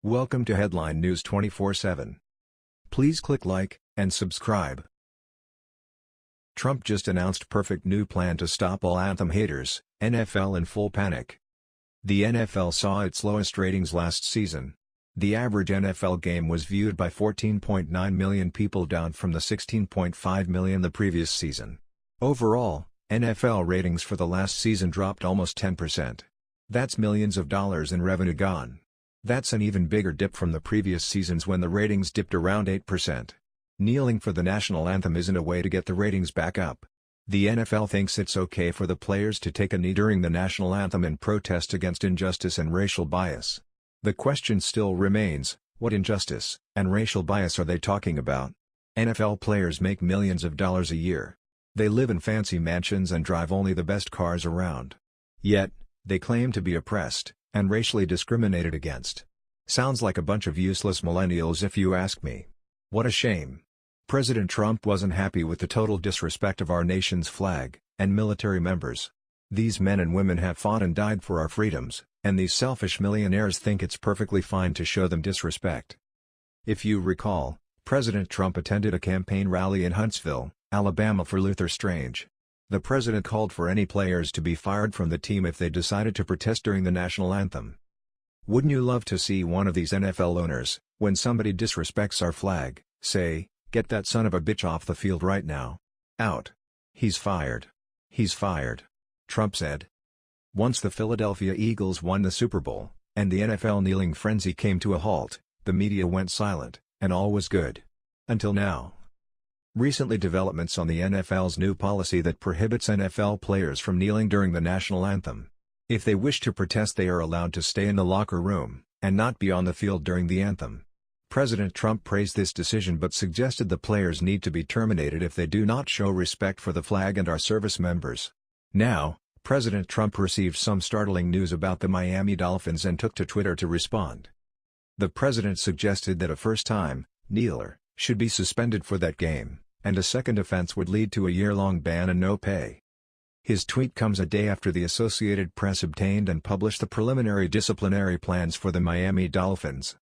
Welcome to Headline News 24/7. Please click like and subscribe. Trump just announced perfect new plan to stop all Anthem haters, NFL in full panic. The NFL saw its lowest ratings last season. The average NFL game was viewed by 14.9 million people, down from the 16.5 million the previous season. Overall, NFL ratings for the last season dropped almost 10%. That's millions of dollars in revenue gone. That's an even bigger dip from the previous seasons when the ratings dipped around 8%. Kneeling for the national anthem isn't a way to get the ratings back up. The NFL thinks it's okay for the players to take a knee during the national anthem in protest against injustice and racial bias. The question still remains, what injustice and racial bias are they talking about? NFL players make millions of dollars a year. They live in fancy mansions and drive only the best cars around. Yet, they claim to be oppressed and racially discriminated against. Sounds like a bunch of useless millennials if you ask me. What a shame. President Trump wasn't happy with the total disrespect of our nation's flag and military members. These men and women have fought and died for our freedoms, and these selfish millionaires think it's perfectly fine to show them disrespect. If you recall, President Trump attended a campaign rally in Huntsville, Alabama for Luther Strange. The president called for any players to be fired from the team if they decided to protest during the national anthem. Wouldn't you love to see one of these NFL owners, when somebody disrespects our flag, say, "Get that son of a bitch off the field right now. Out. He's fired. He's fired," Trump said. Once the Philadelphia Eagles won the Super Bowl, and the NFL kneeling frenzy came to a halt, the media went silent, and all was good. Until now. Recently, developments on the NFL's new policy that prohibits NFL players from kneeling during the national anthem. If they wish to protest, they are allowed to stay in the locker room, and not be on the field during the anthem. President Trump praised this decision but suggested the players need to be terminated if they do not show respect for the flag and our service members. Now, President Trump received some startling news about the Miami Dolphins and took to Twitter to respond. The president suggested that a first-time kneeler should be suspended for that game, and a second offense would lead to a year-long ban and no pay. His tweet comes a day after the Associated Press obtained and published the preliminary disciplinary plans for the Miami Dolphins.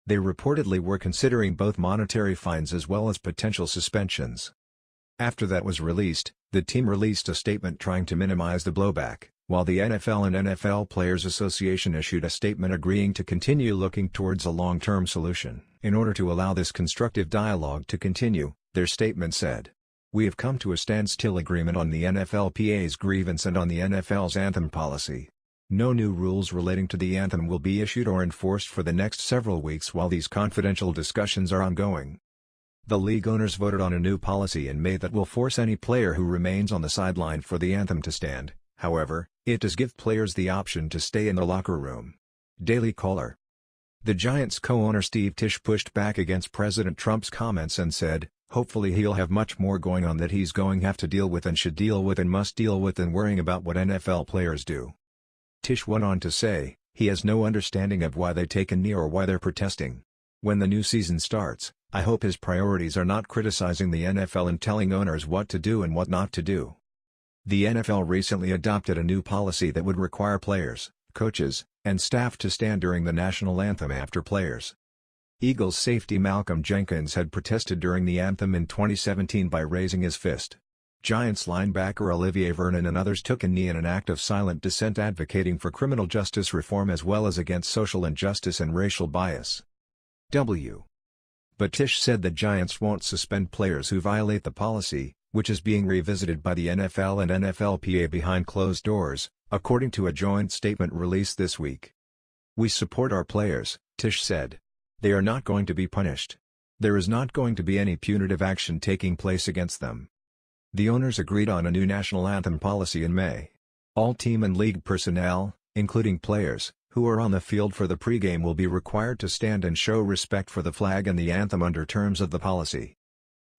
They reportedly were considering both monetary fines as well as potential suspensions. After that was released, the team released a statement trying to minimize the blowback, while the NFL and NFL Players Association issued a statement agreeing to continue looking towards a long-term solution. In order to allow this constructive dialogue to continue, their statement said, "We have come to a standstill agreement on the NFLPA's grievance and on the NFL's anthem policy. No new rules relating to the anthem will be issued or enforced for the next several weeks while these confidential discussions are ongoing." The league owners voted on a new policy in May that will force any player who remains on the sideline for the anthem to stand. However, it does give players the option to stay in the locker room. Daily Caller. The Giants co-owner Steve Tisch pushed back against President Trump's comments and said, hopefully he'll have much more going on that he's going to have to deal with and should deal with and must deal with than worrying about what NFL players do. Tisch went on to say, he has no understanding of why they take a knee or why they're protesting. When the new season starts, I hope his priorities are not criticizing the NFL and telling owners what to do and what not to do. The NFL recently adopted a new policy that would require players, coaches, and staff to stand during the national anthem after players. Eagles safety Malcolm Jenkins had protested during the anthem in 2017 by raising his fist. Giants linebacker Olivier Vernon and others took a knee in an act of silent dissent, advocating for criminal justice reform as well as against social injustice and racial bias. But Tisch said the Giants won't suspend players who violate the policy, which is being revisited by the NFL and NFLPA behind closed doors, according to a joint statement released this week. "We support our players," Tisch said. "They are not going to be punished. There is not going to be any punitive action taking place against them." The owners agreed on a new national anthem policy in May. All team and league personnel, including players, who are on the field for the pregame will be required to stand and show respect for the flag and the anthem under terms of the policy.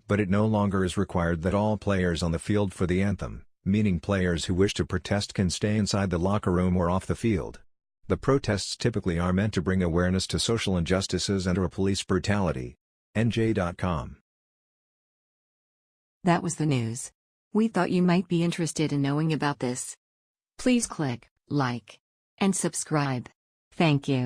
But it no longer is required that all players on the field for the anthem, meaning players who wish to protest, can stay inside the locker room or off the field. The protests typically are meant to bring awareness to social injustices and/or police brutality. NJ.com. That was the news. We thought you might be interested in knowing about this. Please click like and subscribe. Thank you.